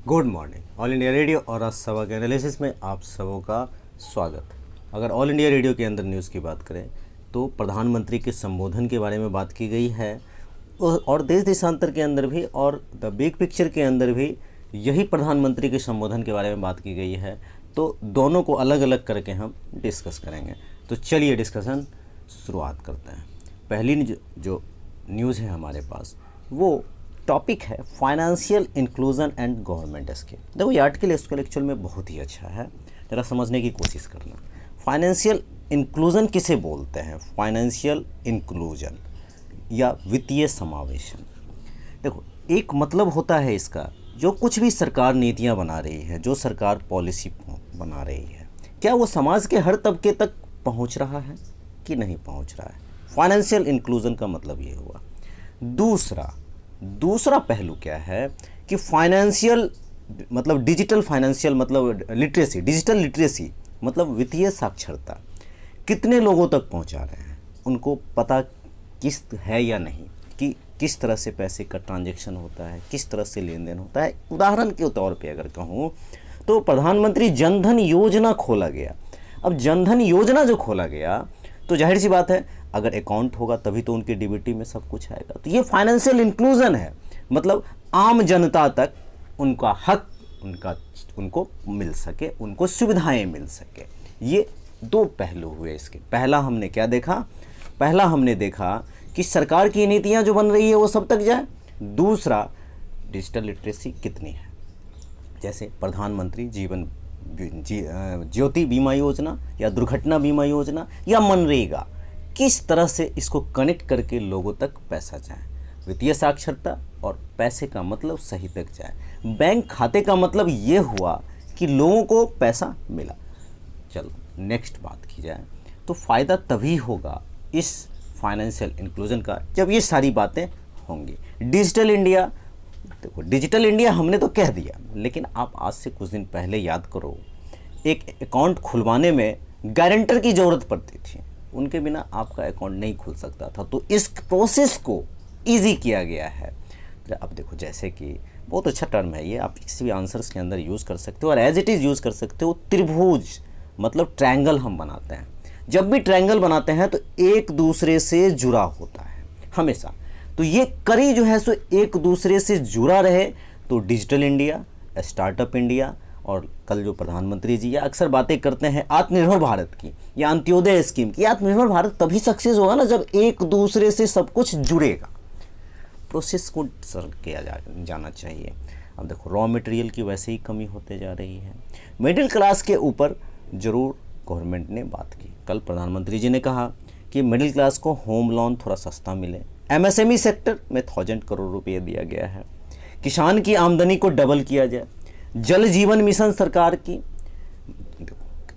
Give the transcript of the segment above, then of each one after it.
Good morning. All India radio और आज सभा के एनालिसिस में आप सबों का स्वागत। अगर ऑल इंडिया रेडियो के अंदर न्यूज़ की बात करें तो प्रधानमंत्री के संबोधन के बारे में बात की गई है और देश देशांतर के अंदर भी और द बिग पिक्चर के अंदर भी यही प्रधानमंत्री के संबोधन के बारे में बात की गई है। तो दोनों को अलग अलग करके हम डिस्कस करेंगे। तो चलिए डिस्कशन शुरुआत करते हैं। पहली जो न्यूज़ है हमारे पास वो टॉपिक है financial inclusion and government scheme. देखो ये आर्टिकल इसके एक्चुअल में बहुत ही अच्छा है, ज़रा समझने की कोशिश करना। फाइनेंशियल इंक्लूजन किसे बोलते हैं? फाइनेंशियल इंक्लूजन या वित्तीय समावेशन। देखो एक मतलब होता है इसका, जो कुछ भी सरकार नीतियां बना रही है, जो सरकार पॉलिसी बना रही है, क्या वो समाज के हर तबके तक पहुंच रहा है कि नहीं पहुंच रहा है। फाइनेंशियल इंक्लूजन का मतलब ये हुआ। दूसरा पहलू क्या है कि फाइनेंशियल मतलब डिजिटल फाइनेंशियल मतलब लिटरेसी, डिजिटल लिटरेसी मतलब वित्तीय साक्षरता कितने लोगों तक पहुंचा रहे हैं, उनको पता किस है या नहीं कि किस तरह से पैसे का ट्रांजैक्शन होता है, किस तरह से लेन देन होता है। उदाहरण के तौर पे अगर कहूँ तो प्रधानमंत्री जनधन योजना खोला गया। अब जनधन योजना जो खोला गया तो जाहिर सी बात है अगर अकाउंट होगा तभी तो उनके डीबीटी में सब कुछ आएगा। तो ये फाइनेंशियल इंक्लूजन है, मतलब आम जनता तक उनका हक उनको मिल सके, उनको सुविधाएं मिल सके। ये दो पहलू हुए इसके। पहला हमने क्या देखा? पहला हमने देखा कि सरकार की नीतियां जो बन रही है वो सब तक जाए। दूसरा डिजिटल लिटरेसी कितनी है, जैसे प्रधानमंत्री जीवन ज्योति बीमा योजना या दुर्घटना बीमा योजना या मनरेगा, किस तरह से इसको कनेक्ट करके लोगों तक पैसा जाए। वित्तीय साक्षरता और पैसे का मतलब सही तक जाए। बैंक खाते का मतलब ये हुआ कि लोगों को पैसा मिला। चलो नेक्स्ट बात की जाए तो फ़ायदा तभी होगा इस फाइनेंशियल इंक्लूजन का जब ये सारी बातें होंगी। डिजिटल इंडिया, देखो डिजिटल इंडिया हमने तो कह दिया, लेकिन आप आज से कुछ दिन पहले याद करो एक अकाउंट खुलवाने में गारंटर की ज़रूरत पड़ती थी, उनके बिना आपका अकाउंट नहीं खुल सकता था। तो इस प्रोसेस को इजी किया गया है। अब देखो जैसे कि बहुत अच्छा टर्म है ये, आप किसी भी आंसर्स के अंदर यूज़ कर सकते हो और एज इट इज़ यूज़ कर सकते हो। त्रिभुज मतलब ट्रायंगल हम बनाते हैं। जब भी ट्रायंगल बनाते हैं तो एक दूसरे से जुड़ा होता है हमेशा। तो ये कड़ी जो है सो एक दूसरे से जुड़ा रहे। तो डिजिटल इंडिया, स्टार्टअप इंडिया और कल जो प्रधानमंत्री जी या अक्सर बातें करते हैं आत्मनिर्भर भारत की या अंत्योदय स्कीम की, आत्मनिर्भर भारत तभी सक्सेस होगा ना जब एक दूसरे से सब कुछ जुड़ेगा। प्रोसेस को सरल किया जाना चाहिए। अब देखो रॉ मटेरियल की वैसे ही कमी होते जा रही है। मिडिल क्लास के ऊपर ज़रूर गवर्नमेंट ने बात की। कल प्रधानमंत्री जी ने कहा कि मिडिल क्लास को होम लोन थोड़ा सस्ता मिले। एमएसएमई सेक्टर में 1000 करोड़ रुपये दिया गया है। किसान की आमदनी को डबल किया जाए। जल जीवन मिशन सरकार की।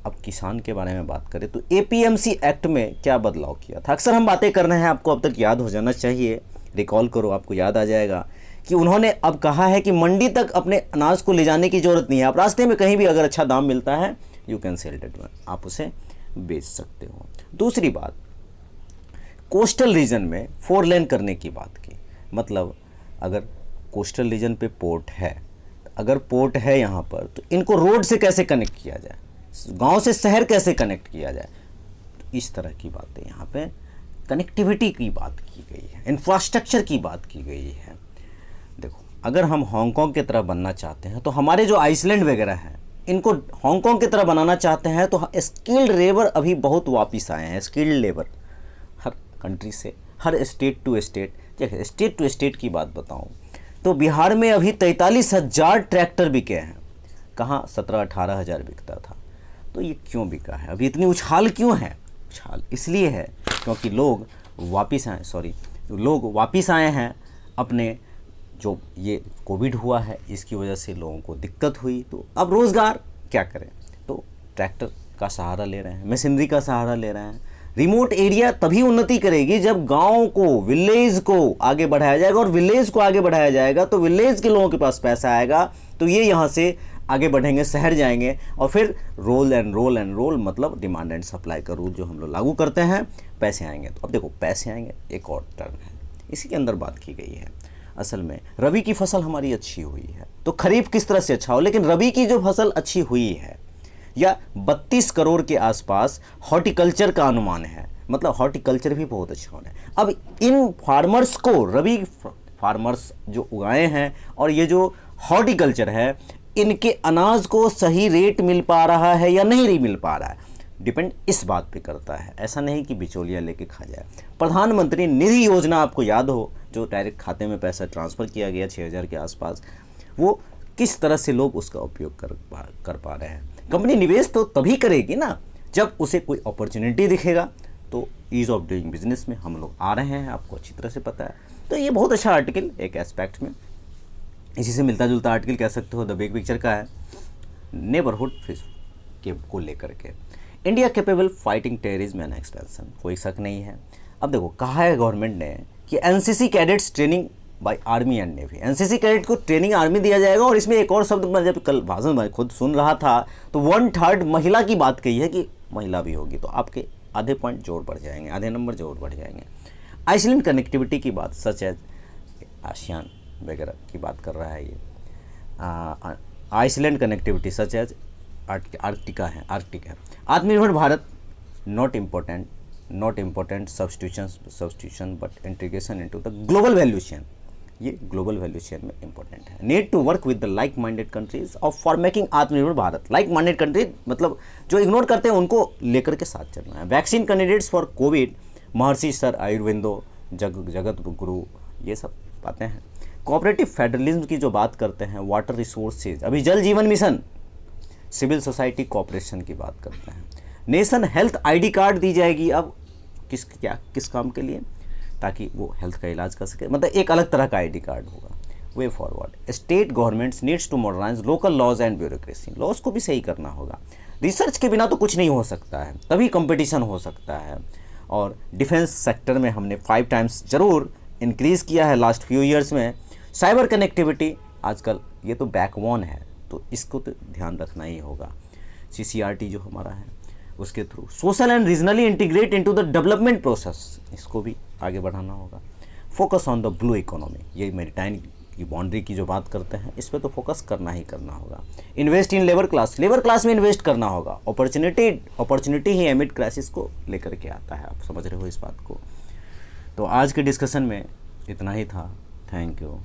अब किसान के बारे में बात करें तो एपीएमसी एक्ट में क्या बदलाव किया था। अक्सर हम बातें कर रहे हैं, आपको अब तक याद हो जाना चाहिए, रिकॉल करो आपको याद आ जाएगा कि उन्होंने अब कहा है कि मंडी तक अपने अनाज को ले जाने की ज़रूरत नहीं है। आप रास्ते में कहीं भी अगर अच्छा दाम मिलता है यू कैन सेल इट, आप उसे बेच सकते हो। दूसरी बात, कोस्टल रीजन में 4 लेन करने की बात की। मतलब अगर कोस्टल रीजन पे पोर्ट है, अगर पोर्ट है यहाँ पर तो इनको रोड से कैसे कनेक्ट किया जाए, गांव से शहर कैसे कनेक्ट किया जाए। तो इस तरह की बातें यहाँ पे कनेक्टिविटी की बात की गई है, इंफ्रास्ट्रक्चर की बात की गई है। देखो अगर हम हांगकांग की तरह बनना चाहते हैं तो हमारे जो आइसलैंड वगैरह हैं इनको हांगकांग की तरह बनाना चाहते हैं तो स्किल्ड लेबर अभी बहुत वापस आए हैं। स्किल्ड लेबर हर कंट्री से, हर स्टेट टू स्टेट। देखिए स्टेट टू स्टेट की बात बताऊँ तो बिहार में अभी 43,000 ट्रैक्टर बिके हैं। कहाँ 17-18 हज़ार बिकता था। तो ये क्यों बिका है, अभी इतनी उछाल क्यों है? उछाल इसलिए है क्योंकि लोग वापस आए हैं अपने, जो ये कोविड हुआ है इसकी वजह से लोगों को दिक्कत हुई। तो अब रोज़गार क्या करें, तो ट्रैक्टर का सहारा ले रहे हैं, मशीनरी का सहारा ले रहे हैं। रिमोट एरिया तभी उन्नति करेगी जब गांव को, विलेज को आगे बढ़ाया जाएगा, और विलेज को आगे बढ़ाया जाएगा तो विलेज के लोगों के पास पैसा आएगा, तो ये यहाँ से आगे बढ़ेंगे, शहर जाएंगे, और फिर रोल एंड रोल मतलब डिमांड एंड सप्लाई का रूल जो हम लोग लागू करते हैं, पैसे आएंगे। तो अब देखो पैसे आएंगे एक और टर्म है, इसी के अंदर बात की गई है। असल में रबी की फसल हमारी अच्छी हुई है, तो खरीफ किस तरह से अच्छा हो, लेकिन रबी की जो फसल अच्छी हुई है, या 32 करोड़ के आसपास हॉर्टिकल्चर का अनुमान है, मतलब हॉर्टिकल्चर भी बहुत अच्छा होना है। अब इन फार्मर्स को, रबी फार्मर्स जो उगाए हैं और ये जो हॉर्टिकल्चर है, इनके अनाज को सही रेट मिल पा रहा है या नहीं मिल पा रहा है, डिपेंड इस बात पे करता है। ऐसा नहीं कि बिचौलिया लेके खा जाए। प्रधानमंत्री निधि योजना आपको याद हो, जो डायरेक्ट खाते में पैसा ट्रांसफ़र किया गया 6,000 के आसपास, वो किस तरह से लोग उसका उपयोग कर पा रहे हैं। कंपनी निवेश तो तभी करेगी ना जब उसे कोई अपॉर्चुनिटी दिखेगा। तो ईज़ ऑफ डूइंग बिजनेस में हम लोग आ रहे हैं, आपको अच्छी तरह से पता है। तो ये बहुत अच्छा आर्टिकल एक एस्पेक्ट में, इसी से मिलता जुलता आर्टिकल कह सकते हो, द बिग पिक्चर का है, नेबरहुड फिश के को लेकर के। India capable fighting terrorism and expansion, कोई शक नहीं है। अब देखो कहा है गवर्नमेंट ने कि NCC cadets training bye army and navy, NCC cadet को ट्रेनिंग आर्मी दिया जाएगा। और इसमें एक और शब्द, मैं जब कल भाषण में खुद सुन रहा था तो 1/3 महिला की बात कही है कि महिला भी होगी, तो आपके आधे पॉइंट जोर बढ़ जाएंगे, आधे नंबर जोर बढ़ जाएंगे। आइसलैंड कनेक्टिविटी की बात, सच एज आसियान वगैरह की बात कर रहा है ये। Island connectivity such as Arctic है। Aatmanirbhar Bharat, not important substitution but integration into the global value chain, ये ग्लोबल वैल्यू चेन में इंपॉर्टेंट है। Need to work with the like minded countries of for making Aatmanirbhar Bharat. Like minded country मतलब जो ignore करते हैं उनको लेकर के साथ चलना है। Vaccine candidates for Covid, Maharshi sir Aurobindo, Jagat Guru, ये सब बातें हैं। कोऑपरेटिव फेडरलिज्म की जो बात करते हैं, वाटर रिसोर्सेज, अभी जल जीवन मिशन, सिविल सोसाइटी कोऑपरेशन की बात करते हैं। नेशन हेल्थ आईडी कार्ड दी जाएगी अब, किस काम के लिए, ताकि वो हेल्थ का इलाज कर सके, मतलब एक अलग तरह का आईडी कार्ड होगा। Way forward, state governments needs to modernise local laws and bureaucracy, laws को भी सही करना होगा। रिसर्च के बिना तो कुछ नहीं हो सकता है, तभी कंपटीशन हो सकता है। और डिफेंस सेक्टर में हमने 5 टाइम्स ज़रूर इंक्रीज़ किया है लास्ट फ्यू ईयर्स में। साइबर कनेक्टिविटी आजकल ये तो बैकबोन है, तो इसको तो ध्यान रखना ही होगा। CCRT जो हमारा है उसके through social and regionally integrate into the development process, इसको भी आगे बढ़ाना होगा। Focus on the blue economy, ये मैरीटाइम की बाउंड्री की जो बात करते हैं, इस पर तो फोकस करना ही करना होगा। इन्वेस्ट इन लेबर क्लास में इन्वेस्ट करना होगा। अपॉर्चुनिटी ही एमिड क्राइसिस को लेकर के आता है, आप समझ रहे हो इस बात को। तो आज के डिस्कशन में इतना ही था। Thank you.